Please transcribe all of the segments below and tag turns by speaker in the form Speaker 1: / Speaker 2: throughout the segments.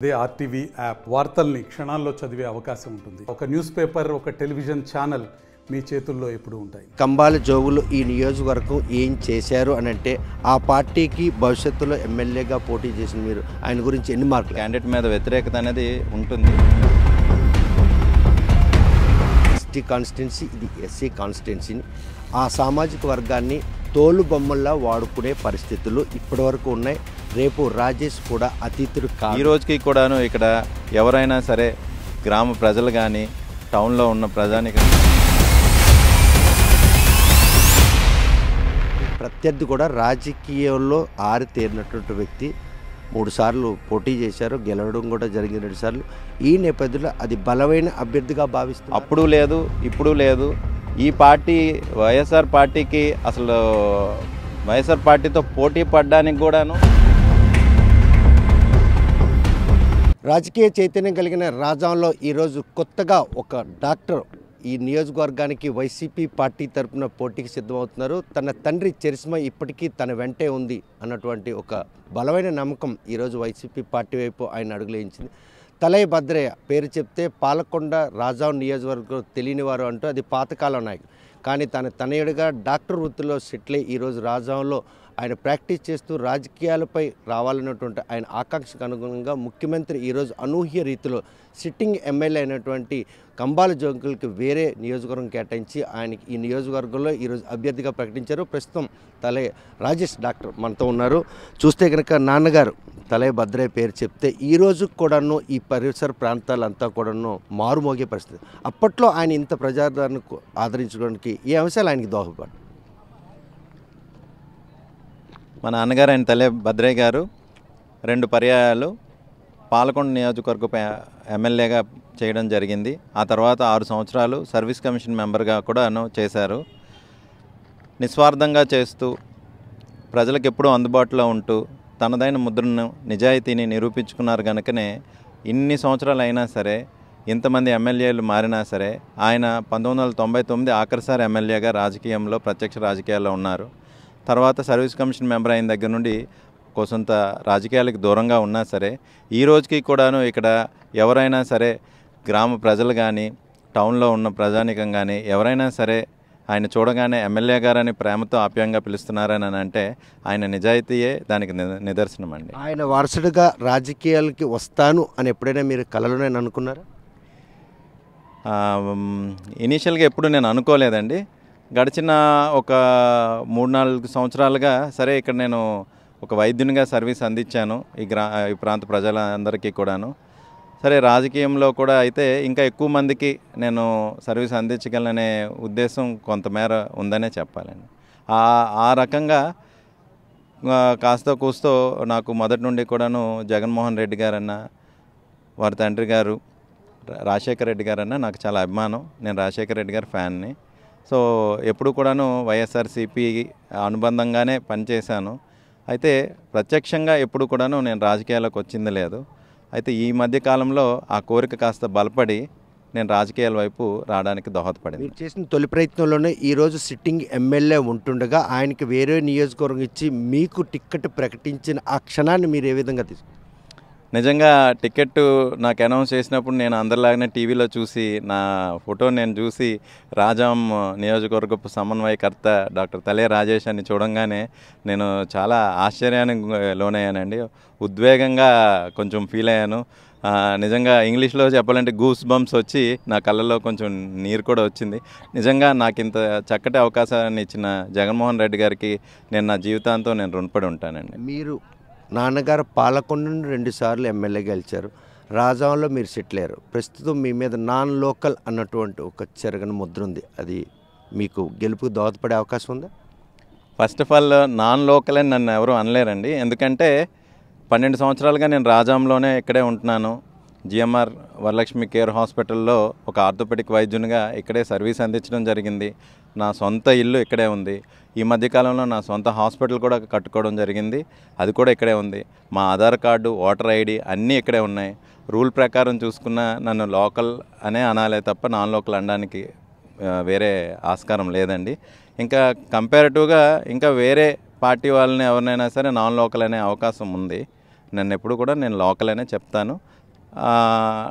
Speaker 1: అదే RTV app వార్తల్ని క్షణాల్లో చదివే అవకాశం ఉంటుంది. ఒక న్యూస్ పేపర్, ఒక టెలివిజన్ ఛానల్ మీ చేతుల్లో ఎప్పుడు ఉంటాయి.
Speaker 2: కంబాల జోగులు ఈ నియోజకవర్గం ఏం చేశారు అని అంటే ఆ పార్టీకి భవిష్యత్తులో ఎమ్మెల్యేగా పోటీ చేసిన మీరు ఆయన గురించి ఎన్ని మార్కులు?
Speaker 3: క్యాండిడేట్ మీద వ్యతిరేకత అనేది ఉంటుంది.
Speaker 2: ఎస్టీ కాన్స్టిట్యున్సీ, ఇది ఎస్సీ కాన్స్టిట్యున్సీని ఆ సామాజిక వర్గాన్ని తోలు బొమ్మల్లా వాడుకునే పరిస్థితులు ఇప్పటివరకు ఉన్నాయి. రేపు రాజేష్ కూడా అతీతుడు
Speaker 3: ఈ రోజుకి కూడాను ఇక్కడ ఎవరైనా సరే గ్రామ ప్రజలు కానీ టౌన్లో ఉన్న ప్రజానికి
Speaker 2: ప్రత్యర్థి కూడా రాజకీయంలో ఆరితేరినటువంటి వ్యక్తి 3 సార్లు పోటీ చేశారు, గెలవడం కూడా జరిగింది 2 సార్లు. ఈ నేపథ్యంలో అది బలమైన అభ్యర్థిగా భావిస్తుంది.
Speaker 3: అప్పుడు లేదు, ఇప్పుడు లేదు. ఈ పార్టీ వైఎస్ఆర్ పార్టీకి అసలు వైఎస్ఆర్ పార్టీతో పోటీ పడడానికి కూడాను
Speaker 2: రాజకీయ చైతన్యం కలిగిన రాజాంలో ఈరోజు కొత్తగా ఒక డాక్టర్ ఈ నియోజకవర్గానికి వైసీపీ పార్టీ తరఫున పోటీకి సిద్ధమవుతున్నారు. తన తండ్రి చరిస్మా ఇప్పటికీ తన వెంటే ఉంది అన్నటువంటి ఒక బలమైన నమ్మకం ఈరోజు వైసీపీ పార్టీ వైపు ఆయన అడుగులేయించింది. తలై భద్రయ్య పేరు చెప్తే పాలకొండ రాజాం నియోజకవర్గం తెలియని వారు అంటూ అది పాతకాలం నాయకుడు. కానీ తన తనయుడిగా డాక్టర్ వృత్తిలో సెటిల్ అయ్యి ఈరోజు రాజాంలో ఆయన ప్రాక్టీస్ చేస్తూ రాజకీయాలపై రావాలన్నటువంటి ఆయన ఆకాంక్షకు అనుగుణంగా ముఖ్యమంత్రి ఈరోజు అనూహ్య రీతిలో సిట్టింగ్ ఎమ్మెల్యే అయినటువంటి కంబాల జోగులకి వేరే నియోజకవర్గం కేటాయించి ఆయనకి ఈ నియోజకవర్గంలో ఈరోజు అభ్యర్థిగా ప్రకటించారు. ప్రస్తుతం తలై రాజేష్ డాక్టర్ మనతో ఉన్నారు. చూస్తే కనుక నాన్నగారు తలై భద్రయ్య పేరు చెప్తే ఈరోజు కూడాను ఈ పరిసర ప్రాంతాలంతా కూడాను మారుమోగే పరిస్థితి. అప్పట్లో ఆయన ఇంత ప్రజాదరణకు ఆదరించడానికి ఈ అంశాలు ఆయనకి దోహదపడ్డాయి.
Speaker 3: మా నాన్నగారు ఆయన తలై భద్రయ్య గారు 2 పర్యాయాలు పాలకొండ నియోజకవర్గ ఎమ్మెల్యేగా చేయడం జరిగింది. ఆ తర్వాత 6 సంవత్సరాలు సర్వీస్ కమిషన్ మెంబర్గా కూడా చేశారు. నిస్వార్థంగా చేస్తూ ప్రజలకు ఎప్పుడూ అందుబాటులో ఉంటూ తనదైన ముద్రను నిజాయితీని నిరూపించుకున్నారు. కనుకనే ఇన్ని సంవత్సరాలు అయినా సరే, ఇంతమంది ఎమ్మెల్యేలు మారినా సరే ఆయన 1999 ఆఖరిసారి ఎమ్మెల్యేగా రాజకీయంలో ప్రత్యక్ష రాజకీయాల్లో ఉన్నారు. తర్వాత సర్వీస్ కమిషన్ మెంబర్ అయిన దగ్గర నుండి కొంత రాజకీయాలకు దూరంగా ఉన్నా సరే ఈ రోజుకి కూడాను ఇక్కడ ఎవరైనా సరే గ్రామ ప్రజలు కానీ టౌన్లో ఉన్న ప్రజానికం కానీ ఎవరైనా సరే ఆయన చూడగానే ఎమ్మెల్యే గారని ప్రేమతో ఆప్యాయంగా పిలుస్తున్నారని అంటే ఆయన నిజాయితీయే దానికి నిదర్శనం అండి.
Speaker 2: ఆయన వారసుడిగా రాజకీయాలకి వస్తాను అని ఎప్పుడైనా మీరు కలలోనే అనుకున్నారా?
Speaker 3: ఇనీషియల్గా ఎప్పుడు నేను అనుకోలేదండి. గడిచిన ఒక 3-4 సంవత్సరాలుగా సరే ఇక్కడ నేను ఒక వైద్యునిగా సర్వీస్ అందించాను ఈ ప్రాంత ప్రజలందరికీ కూడాను. సరే రాజకీయంలో కూడా అయితే ఇంకా ఎక్కువ మందికి నేను సర్వీస్ అందించగలనే ఉద్దేశం కొంతమేర ఉందనే చెప్పాలండి. ఆ రకంగా కాస్త కూస్తో నాకు మొదటి నుండి కూడాను జగన్మోహన్ రెడ్డి గారన్న, వారి తండ్రి గారు రాజశేఖర రెడ్డి గారన్న నాకు చాలా అభిమానం. నేను రాజశేఖర రెడ్డి గారి ఫ్యాన్ని. సో ఎప్పుడు కూడాను వైఎస్ఆర్సీపీ అనుబంధంగానే పనిచేశాను. అయితే ప్రత్యక్షంగా ఎప్పుడు కూడాను నేను రాజకీయాలకు వచ్చింది లేదు. అయితే ఈ మధ్య కాలంలో ఆ కోరిక కాస్త బలపడి నేను రాజకీయాల వైపు రావడానికి దోహదపడింది.
Speaker 2: మీరు చేసిన తొలి ప్రయత్నంలోనే ఈరోజు సిట్టింగ్ ఎమ్మెల్యే ఉంటుండగా ఆయనకి వేరే నియోజకవర్గం ఇచ్చి మీకు టిక్కెట్ ప్రకటించిన ఆ క్షణాన్ని మీరు ఏ విధంగా తీసుకున్నారు?
Speaker 3: నిజంగా టికెట్ నాకు అనౌన్స్ చేసినప్పుడు నేను అందరిలాగానే టీవీలో చూసి నా ఫోటో నేను చూసి రాజాం నియోజకవర్గపు సమన్వయకర్త డాక్టర్ తలై రాజేష్ అని చూడంగానే నేను చాలా ఆశ్చర్యానికి లోనయ్యానండి. ఉద్వేగంగా కొంచెం ఫీల్ అయ్యాను. నిజంగా ఇంగ్లీష్లో చెప్పాలంటే గూస్ బంప్స్ వచ్చి నా కళ్ళల్లో కొంచెం నీరు కూడా వచ్చింది. నిజంగా నాకు ఇంత చక్కటి అవకాశాన్ని ఇచ్చిన జగన్మోహన్ రెడ్డి గారికి నేను నా జీవితాంతో నేను రుణపడి ఉంటానండి.
Speaker 2: మీరు నాన్నగారు పాలకొండ నుండి 2 సార్లు ఎమ్మెల్యే గెలిచారు. రాజాంలో మీరు సెటిల్ అయ్యారు. ప్రస్తుతం మీ మీద నాన్ లోకల్ అన్నటువంటి ఒక చెరగని ముద్ర ఉంది. అది మీకు గెలుపుకు దోహదపడే అవకాశం ఉందా?
Speaker 3: First of all non local అని నన్ను ఎవరు అనలేరండి. ఎందుకంటే 12 సంవత్సరాలుగా నేను రాజాంలోనే ఇక్కడే ఉంటున్నాను. జిఎంఆర్ వరలక్ష్మి కేర్ హాస్పిటల్లో ఒక ఆర్థోపెడిక్ వైద్యునిగా ఇక్కడే సర్వీస్ అందించడం జరిగింది. నా సొంత ఇల్లు ఇక్కడే ఉంది. ఈ మధ్యకాలంలో నా సొంత హాస్పిటల్ కూడా కట్టుకోవడం జరిగింది. అది కూడా ఇక్కడే ఉంది. మా ఆధార్ కార్డు, ఓటర్ ఐడి అన్నీ ఇక్కడే ఉన్నాయి. రూల్ ప్రకారం చూసుకున్న నన్ను లోకల్ అనే అనాలే తప్ప నాన్ లోకల్ అనడానికి వేరే ఆస్కారం లేదండి. ఇంకా కంపారిటివ్గా ఇంకా వేరే పార్టీ వాళ్ళని ఎవరినైనా సరే నాన్ లోకల్ అనే అవకాశం ఉంది. నన్ను ఎప్పుడు కూడా నేను లోకల్ అనే చెప్తాను.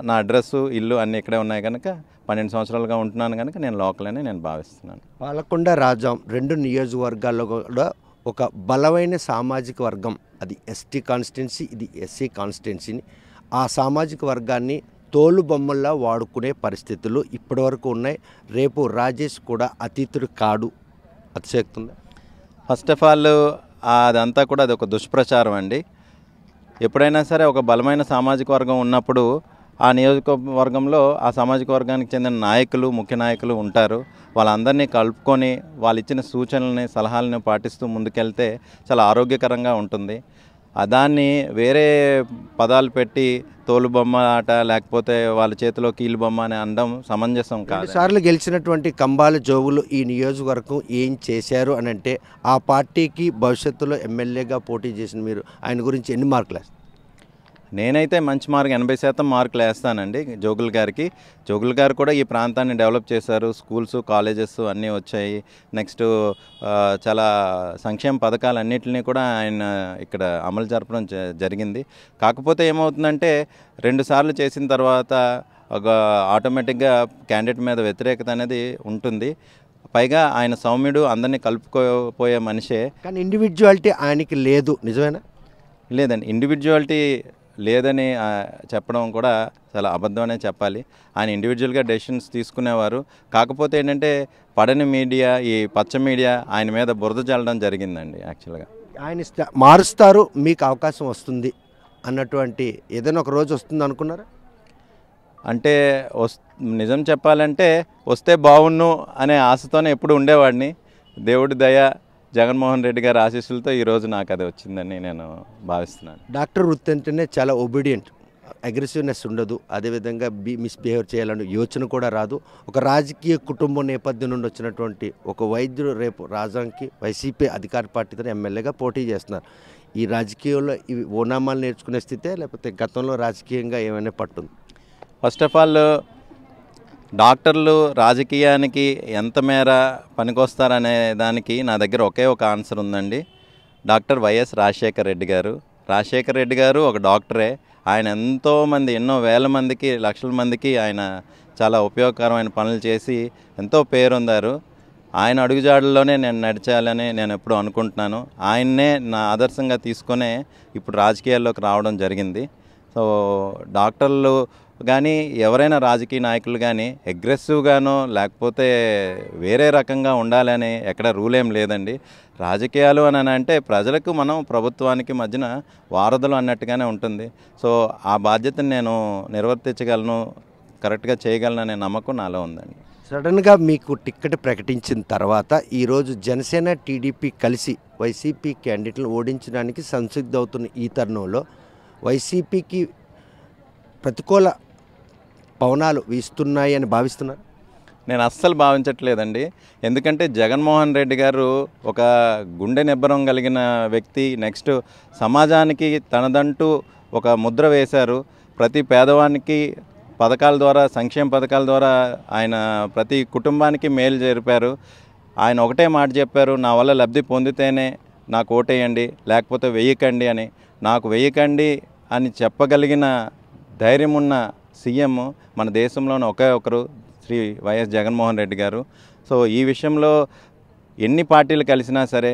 Speaker 3: నా అడ్రస్సు ఇల్లు అన్నీ ఇక్కడే ఉన్నాయి కనుక 12 సంవత్సరాలుగా ఉంటున్నాను కనుక నేను లోకల్ అని నేను భావిస్తున్నాను.
Speaker 2: పాలకొండ రాజాం 2 నియోజకవర్గాల్లో కూడా ఒక బలమైన సామాజిక వర్గం, అది ఎస్టీ కాన్స్టిట్యున్సీ, ఇది ఎస్సీ కాన్స్టిట్యున్సీని, ఆ సామాజిక వర్గాన్ని తోలు బొమ్మల్లా వాడుకునే పరిస్థితులు ఇప్పటివరకు ఉన్నాయి. రేపు రాజేష్ కూడా అతీతుడు కాడు, అతిశక్తి ఉందా?
Speaker 3: ఫస్ట్ ఆఫ్ ఆల్ అదంతా కూడా అది ఒక దుష్ప్రచారం అండి. ఎప్పుడైనా సరే ఒక బలమైన సామాజిక వర్గం ఉన్నప్పుడు ఆ నియోజకవర్గంలో ఆ సామాజిక వర్గానికి చెందిన నాయకులు, ముఖ్య నాయకులు ఉంటారు. వాళ్ళందరినీ కలుపుకొని వాళ్ళు ఇచ్చిన సూచనలని, సలహాలను పాటిస్తూ ముందుకెళ్తే చాలా ఆరోగ్యకరంగా ఉంటుంది. దాన్ని వేరే పదాలు పెట్టి తోలు బొమ్మ ఆట, లేకపోతే వాళ్ళ చేతిలో కీలు బొమ్మ అని అనడం సమంజసం కాదు.
Speaker 2: సార్లు గెలిచినటువంటి కంబాల జోగులు ఈ నియోజకవర్గం ఏం చేశారు అని అంటే, ఆ పార్టీకి భవిష్యత్తులో ఎమ్మెల్యేగా పోటీ చేసిన మీరు ఆయన గురించి ఎన్ని మార్కులు వేస్తారు?
Speaker 3: నేనైతే మంచి మార్కు 80% మార్కులు వేస్తానండి జోగుల్ గారికి. జోగుల్ గారు కూడా ఈ ప్రాంతాన్ని డెవలప్ చేశారు. స్కూల్స్, కాలేజెస్ అన్నీ వచ్చాయి. నెక్స్ట్ చాలా సంక్షేమ పథకాలన్నింటినీ కూడా ఆయన ఇక్కడ అమలు జరపడం జరిగింది. కాకపోతే ఏమవుతుందంటే 2 సార్లు చేసిన తర్వాత ఒక ఆటోమేటిక్గా క్యాండిడేట్ మీద వ్యతిరేకత అనేది ఉంటుంది. పైగా ఆయన సౌమ్యుడు, అందరినీ కలుపుకోపోయే మనిషే.
Speaker 2: కానీ ఇండివిజువాలిటీ ఆయనకి లేదు, నిజమేనా?
Speaker 3: లేదండి, ఇండివిజువాలిటీ లేదని చెప్పడం కూడా చాలా అబద్ధం అనే చెప్పాలి. ఆయన ఇండివిజువల్గా డెసిషన్స్ తీసుకునేవారు. కాకపోతే ఏంటంటే పడని మీడియా, ఈ పచ్చ మీడియా ఆయన మీద బురద చల్లడం జరిగిందండి. యాక్చువల్గా
Speaker 2: ఆయన మారుస్తారు, మీకు అవకాశం వస్తుంది అన్నటువంటి ఏదైనా ఒక రోజు వస్తుంది అనుకున్నారా?
Speaker 3: అంటే నిజం చెప్పాలంటే వస్తే బాగున్ను అనే ఆశతోనే ఎప్పుడు ఉండేవాడిని. దేవుడి దయ, జగన్మోహన్ రెడ్డి గారి ఆశీస్సులతో ఈరోజు నాకు అది వచ్చిందని నేను భావిస్తున్నాను.
Speaker 2: డాక్టర్ వృత్తి అంటేనే చాలా ఒబీడియంట్, అగ్రెసివ్నెస్ ఉండదు, అదేవిధంగా మిస్బిహేవ్ చేయాలని యోచన కూడా రాదు. ఒక రాజకీయ కుటుంబం నేపథ్యం నుండి వచ్చినటువంటి ఒక వైద్యుడు రేపు రాజాంకి వైసీపీ అధికార పార్టీతో ఎమ్మెల్యేగా పోటీ చేస్తున్నారు. ఈ రాజకీయంలో ఇవి ఓనామాలు నేర్చుకునే స్థితే, లేకపోతే గతంలో రాజకీయంగా ఏమైనా పట్టుంది?
Speaker 3: ఫస్ట్ ఆఫ్ ఆల్ డాక్టర్లు రాజకీయానికి ఎంత మేర పనికొస్తారనే దానికి నా దగ్గర ఒకే ఒక ఆన్సర్ ఉందండి. డాక్టర్ వైఎస్ రాజశేఖర రెడ్డి గారు. రాజశేఖర రెడ్డి గారు ఒక డాక్టరే. ఆయన ఎంతోమంది, ఎన్నో వేల మందికి, లక్షల మందికి ఆయన చాలా ఉపయోగకరమైన పనులు చేసి ఎంతో పేరొందారు. ఆయన అడుగుజాడల్లోనే నేను నడిచాలని నేను ఎప్పుడూ అనుకుంటున్నాను. ఆయన్నే నా ఆదర్శంగా తీసుకునే ఇప్పుడు రాజకీయాల్లోకి రావడం జరిగింది. సో డాక్టర్లు కానీ ఎవరైనా రాజకీయ నాయకులు కానీ అగ్రెసివ్గానో లేకపోతే వేరే రకంగా ఉండాలని ఎక్కడ రూల్ ఏం లేదండి. రాజకీయాలు అని అంటే ప్రజలకు, మనం ప్రభుత్వానికి మధ్యన వారధులు అన్నట్టుగానే ఉంటుంది. సో ఆ బాధ్యతను నేను నిర్వర్తించగలను, కరెక్ట్గా చేయగలను అనే నమ్మకం నాలో ఉందండి.
Speaker 2: సడన్గా మీకు టిక్కెట్ ప్రకటించిన తర్వాత ఈరోజు జనసేన, టీడీపీ కలిసి వైసీపీ క్యాండిడేట్లను ఓడించడానికి సంసిద్ధవుతున్న ఈ తరుణంలో వైసీపీకి ప్రతికూల పవనాలు వీస్తున్నాయి అని భావిస్తున్నారు?
Speaker 3: నేను అస్సలు భావించట్లేదండి. ఎందుకంటే జగన్మోహన్ రెడ్డి గారు ఒక గుండె నిబ్బరం కలిగిన వ్యక్తి. నెక్స్ట్ సమాజానికి తనదంటూ ఒక ముద్ర వేశారు. ప్రతి పేదవానికి పథకాల ద్వారా, సంక్షేమ పథకాల ద్వారా ఆయన ప్రతి కుటుంబానికి మేలు జరిపారు. ఆయన ఒకటే మాట చెప్పారు, నా వల్ల లబ్ధి పొందితేనే నాకు ఓటేయండి, లేకపోతే వెయ్యకండి అని. నాకు వెయ్యకండి అని చెప్పగలిగిన ధైర్యం ఉన్న సీఎం మన దేశంలోనే ఒకే ఒకరు, శ్రీ వైఎస్ జగన్మోహన్ రెడ్డి గారు. సో ఈ విషయంలో ఎన్ని పార్టీలు కలిసినా సరే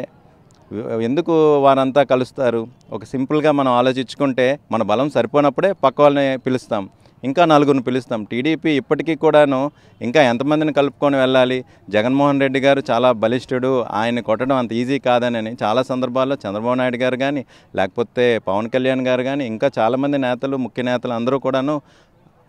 Speaker 3: ఎందుకు వారంతా కలుస్తారు? ఒక సింపుల్గా మనం ఆలోచించుకుంటే మన బలం సరిపోనప్పుడే పక్క వాళ్ళని పిలుస్తాం, ఇంకా నలుగురిని పిలుస్తాం. టీడీపీ ఇప్పటికీ కూడాను ఇంకా ఎంతమందిని కలుపుకొని వెళ్ళాలి? జగన్మోహన్ రెడ్డి గారు చాలా బలిష్ఠుడు, ఆయన్ని కొట్టడం అంత ఈజీ కాదని చాలా సందర్భాల్లో చంద్రబాబు నాయుడు గారు కానీ, లేకపోతే పవన్ కళ్యాణ్ గారు కానీ, ఇంకా చాలామంది నేతలు, ముఖ్య నేతలు అందరూ కూడాను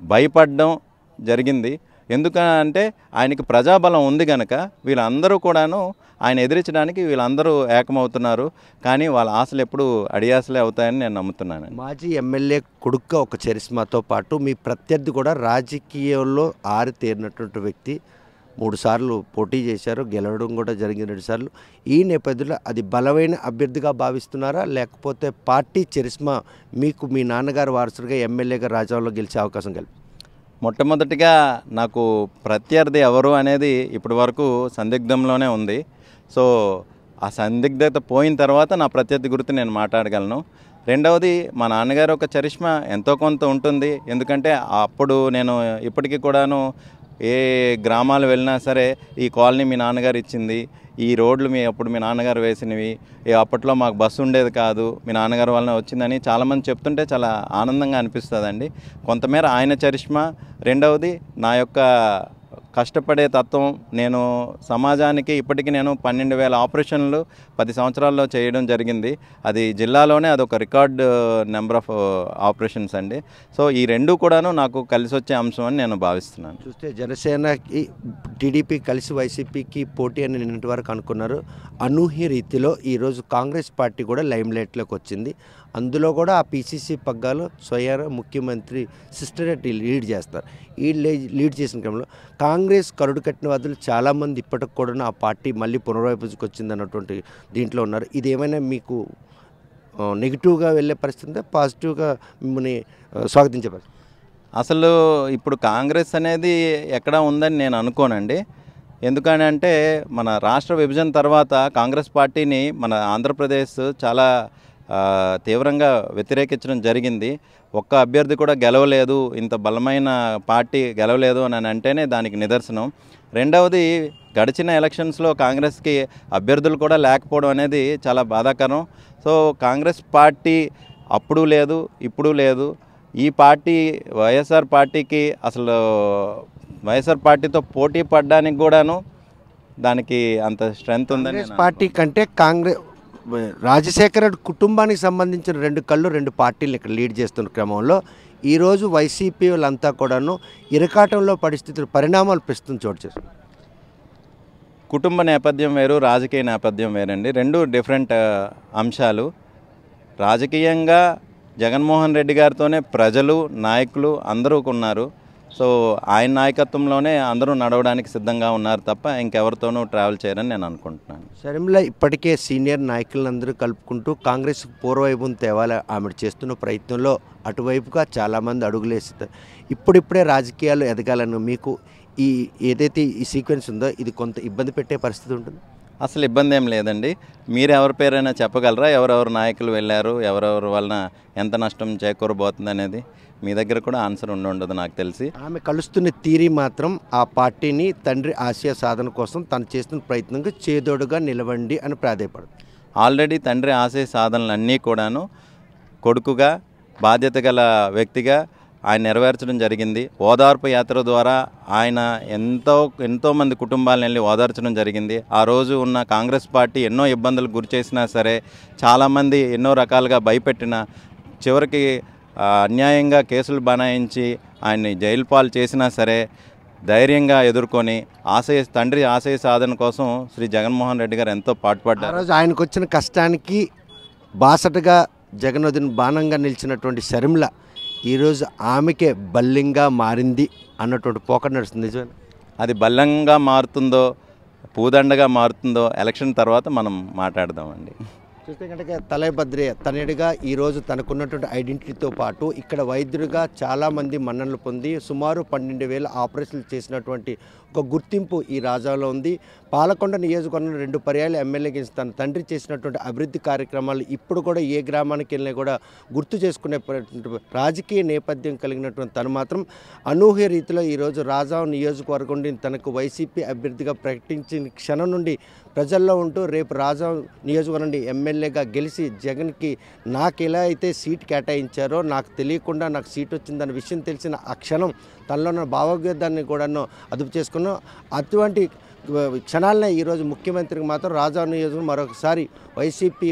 Speaker 3: భయపడడం జరిగింది. ఎందుకంటే ఆయనకి ప్రజాబలం ఉంది కనుక వీళ్ళందరూ కూడాను ఆయన ఎదిరించడానికి వీళ్ళందరూ ఏకమవుతున్నారు. కానీ వాళ్ళ ఆశలు ఎప్పుడు అడియాసలే అవుతాయని నేను నమ్ముతున్నాను.
Speaker 2: మాజీ ఎమ్మెల్యే కొడుకు ఒక చరిస్మాతో పాటు మీ ప్రత్యర్థి కూడా రాజకీయంలో ఆరితేరినటువంటి వ్యక్తి. 3 సార్లు పోటీ చేశారు, గెలవడం కూడా జరిగింది 2 సార్లు. ఈ నేపథ్యంలో అది బలమైన అభ్యర్థిగా భావిస్తున్నారా, లేకపోతే పార్టీ చరిస్మా మీకు మీ నాన్నగారు వారసుడిగా ఎమ్మెల్యేగా రాజాంలో గెలిచే అవకాశం కలిపి?
Speaker 3: మొట్టమొదటిగా నాకు ప్రత్యర్థి ఎవరు అనేది ఇప్పటి వరకు సందిగ్ధంలోనే ఉంది. సో ఆ సందిగ్ధత పోయిన తర్వాత నా ప్రత్యర్థి గురించి నేను మాట్లాడగలను. రెండవది మా నాన్నగారు ఒక చరిష్మా ఎంతో కొంత ఉంటుంది. ఎందుకంటే అప్పుడు నేను ఇప్పటికీ కూడాను ఏ గ్రామాలు వెళ్ళినా సరే ఈ కాలనీ మీ నాన్నగారు ఇచ్చింది, ఈ రోడ్లు అప్పుడు మీ నాన్నగారు వేసినవి, అప్పట్లో మాకు బస్సు ఉండేది కాదు, మీ నాన్నగారు వలన వచ్చిందని చాలామంది చెప్తుంటే చాలా ఆనందంగా అనిపిస్తుందండి. కొంతమేర ఆయన చరిష్మా, రెండవది నా యొక్క కష్టపడే తత్వం. నేను సమాజానికి ఇప్పటికీ నేను 12,000 ఆపరేషన్లు 10 సంవత్సరాల్లో చేయడం జరిగింది. అది జిల్లాలోనే అదొక రికార్డ్ నెంబర్ ఆఫ్ ఆపరేషన్స్ అండి. సో ఈ రెండు కూడాను నాకు కలిసి వచ్చే అంశం అని నేను భావిస్తున్నాను.
Speaker 2: చూస్తే జనసేనకి టీడీపీ కలిసి వైసీపీకి పోటీ అని నిన్నటి వరకు అనుకున్నారు. అనూహ్య రీతిలో ఈరోజు కాంగ్రెస్ పార్టీ కూడా లైమ్ లైట్లోకి వచ్చింది. అందులో కూడా ఆ పీసీసీ పగ్గాలు స్వయాన ముఖ్యమంత్రి సిస్టర్ రెడ్డి లీడ్ చేస్తారు. ఈ లీడ్ చేసిన క్రమంలో కాంగ్రెస్ కరుడు కట్టిన వాదులు చాలామంది ఇప్పటికి కూడా ఆ పార్టీ మళ్ళీ పునర్వైపుకి వచ్చింది అన్నటువంటి దీంట్లో ఉన్నారు. ఇది ఏమైనా మీకు నెగిటివ్గా వెళ్ళే పరిస్థితి, పాజిటివ్గా మిమ్మల్ని స్వాగతించే పరిస్థితి?
Speaker 3: అసలు ఇప్పుడు కాంగ్రెస్ అనేది ఎక్కడా ఉందని నేను అనుకోనండి. ఎందుకనంటే మన రాష్ట్ర విభజన తర్వాత కాంగ్రెస్ పార్టీని మన ఆంధ్రప్రదేశ్ చాలా తీవ్రంగా వ్యతిరేకించడం జరిగింది. ఒక్క అభ్యర్థి కూడా గెలవలేదు, ఇంత బలమైన పార్టీ గెలవలేదు అని అంటేనే దానికి నిదర్శనం. రెండవది, గడిచిన ఎలక్షన్స్లో కాంగ్రెస్కి అభ్యర్థులు కూడా లేకపోవడం అనేది చాలా బాధాకరం. సో కాంగ్రెస్ పార్టీ అప్పుడు లేదు, ఇప్పుడు లేదు. ఈ పార్టీ వైఎస్ఆర్ పార్టీకి అసలు వైఎస్ఆర్ పార్టీతో పోటీ పడడానికి కూడాను దానికి అంత స్ట్రెంగ్త్ ఉందని
Speaker 2: పార్టీ కంటే కాంగ్రెస్ రాజశేఖర రెడ్డి కుటుంబానికి సంబంధించిన 2 కళ్ళు 2 పార్టీలు ఇక్కడ లీడ్ చేస్తున్న క్రమంలో ఈరోజు వైసీపీ వాళ్ళంతా కూడాను ఇరకాటంలో పరిస్థితులు పరిణామాలు ప్రస్తుతం చోటు చేస్తారు.
Speaker 3: కుటుంబ నేపథ్యం వేరు, రాజకీయ నేపథ్యం వేరండి. రెండు డిఫరెంట్ అంశాలు. రాజకీయంగా జగన్మోహన్ రెడ్డి గారితోనే ప్రజలు, నాయకులు అందరూ ఉన్నారు. సో ఆయన నాయకత్వంలోనే అందరూ నడవడానికి సిద్ధంగా ఉన్నారు తప్ప ఇంకెవరితోనూ ట్రావెల్ చేయరని నేను అనుకుంటున్నాను.
Speaker 2: షర్మిల ఇప్పటికే సీనియర్ నాయకులందరూ కలుపుకుంటూ కాంగ్రెస్ పూర్వవైపును తేవాలి ఆమె చేస్తున్న ప్రయత్నంలో అటువైపుగా చాలామంది అడుగులేస్తారు. ఇప్పుడిప్పుడే రాజకీయాలు ఎదగాలని మీకు ఈ ఏదైతే ఈ సీక్వెన్స్ ఉందో ఇది కొంత ఇబ్బంది పెట్టే పరిస్థితి ఉంటుంది?
Speaker 3: అసలు ఇబ్బంది ఏం లేదండి. మీరు ఎవరి పేరైనా చెప్పగలరా? ఎవరెవరు నాయకులు వెళ్ళారు, ఎవరెవరి వలన ఎంత నష్టం చేకూరబోతుంది అనేది మీ దగ్గర కూడా ఆన్సర్ ఉండదు నాకు తెలిసి.
Speaker 2: ఆమె కలుస్తున్న తీరి మాత్రం ఆ పార్టీని తండ్రి ఆశయ సాధన కోసం తను చేస్తున్న ప్రయత్నంగా చేదోడుగా నిలవండి అని ప్రాధేయపడుతుంది.
Speaker 3: ఆల్రెడీ తండ్రి ఆశయ సాధనలన్నీ కూడాను కొడుకుగా, బాధ్యత గల వ్యక్తిగా ఆయన నెరవేర్చడం జరిగింది. ఓదార్పు యాత్ర ద్వారా ఆయన ఎంతోమంది కుటుంబాలను వెళ్ళి ఓదార్చడం జరిగింది. ఆ రోజు ఉన్న కాంగ్రెస్ పార్టీ ఎన్నో ఇబ్బందులకు గురి చేసినా సరే, చాలామంది ఎన్నో రకాలుగా భయపెట్టిన, చివరికి అన్యాయంగా కేసులు బనాయించి ఆయన్ని జైలు పాలు చేసినా సరే ధైర్యంగా ఎదుర్కొని తండ్రి ఆశయ సాధన కోసం శ్రీ జగన్మోహన్ రెడ్డి గారు ఎంతో పాటుపడ్డారు.
Speaker 2: ఆ రోజు ఆయనకు వచ్చిన కష్టానికి బాసటగా జగన్మోహన్ బాణంగా నిలిచినటువంటి షర్మిల ఈరోజు ఆమెకే బల్లింగా మారింది అన్నటువంటి పోకడ నడుస్తుంది. నిజమే.
Speaker 3: అది బల్లంగా మారుతుందో పూదండగా మారుతుందో ఎలక్షన్ తర్వాత మనం మాట్లాడదామండి.
Speaker 2: చూస్తే కనుక తలైబద్రే తనయుడిగా ఈరోజు తనకున్నటువంటి ఐడెంటిటీతో పాటు ఇక్కడ వైద్యుడిగా చాలామంది మన్ననలు పొంది సుమారు 12,000 ఆపరేషన్లు చేసినటువంటి ఒక గుర్తింపు ఈ రాజాలో ఉంది. పాలకొండ నియోజకవర్గంలో 2 పర్యాలు ఎమ్మెల్యే గెలిచి తన తండ్రి చేసినటువంటి అభివృద్ధి కార్యక్రమాలు ఇప్పుడు కూడా ఏ గ్రామానికి వెళ్ళినా కూడా గుర్తు చేసుకునే రాజకీయ నేపథ్యం కలిగినటువంటి తను మాత్రం అనూహ్య రీతిలో ఈరోజు రాజా నియోజకవర్గం నుండి తనకు వైసీపీ అభ్యర్థిగా ప్రకటించిన క్షణం నుండి ప్రజల్లో ఉంటూ రేపు రాజా నియోజకవర్గం నుండి ఎమ్మెల్యేగా గెలిచి జగన్కి నాకు ఎలా అయితే సీట్ కేటాయించారో నాకు తెలియకుండా నాకు సీట్ వచ్చిందన్న విషయం తెలిసిన ఆ క్షణం తనలో ఉన్న భావోద్వేదాన్ని కూడా అదుపు చేసుకున్నాం. అటువంటి క్షణాలనే ఈరోజు ముఖ్యమంత్రికి మాత్రం రాజా నియోజకవర్గం మరొకసారి వైసీపీ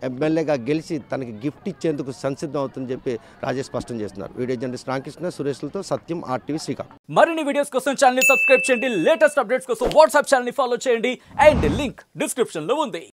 Speaker 2: ఎమ్మెల్యేగా గెలిచి తనకి గిఫ్ట్ ఇచ్చేందుకు సంసిద్ధం అవుతుందని చెప్పి రాజేష్ స్పష్టం చేస్తున్నారు. వీడియో జర్నలిస్ట్ రామకృష్ణ సురేష్లతో సత్యం, RTV శ్రీకాంత్.
Speaker 4: మరిన్ని వీడియోస్ కోసం ఛానల్ ని సబ్స్క్రైబ్ చేయండి. లేటెస్ట్ అప్డేట్స్ కోసం వాట్సాప్ ఛానల్ ని ఫాలో చేయండి. అండ్ లింక్ డిస్క్రిప్షన్ లో ఉంది.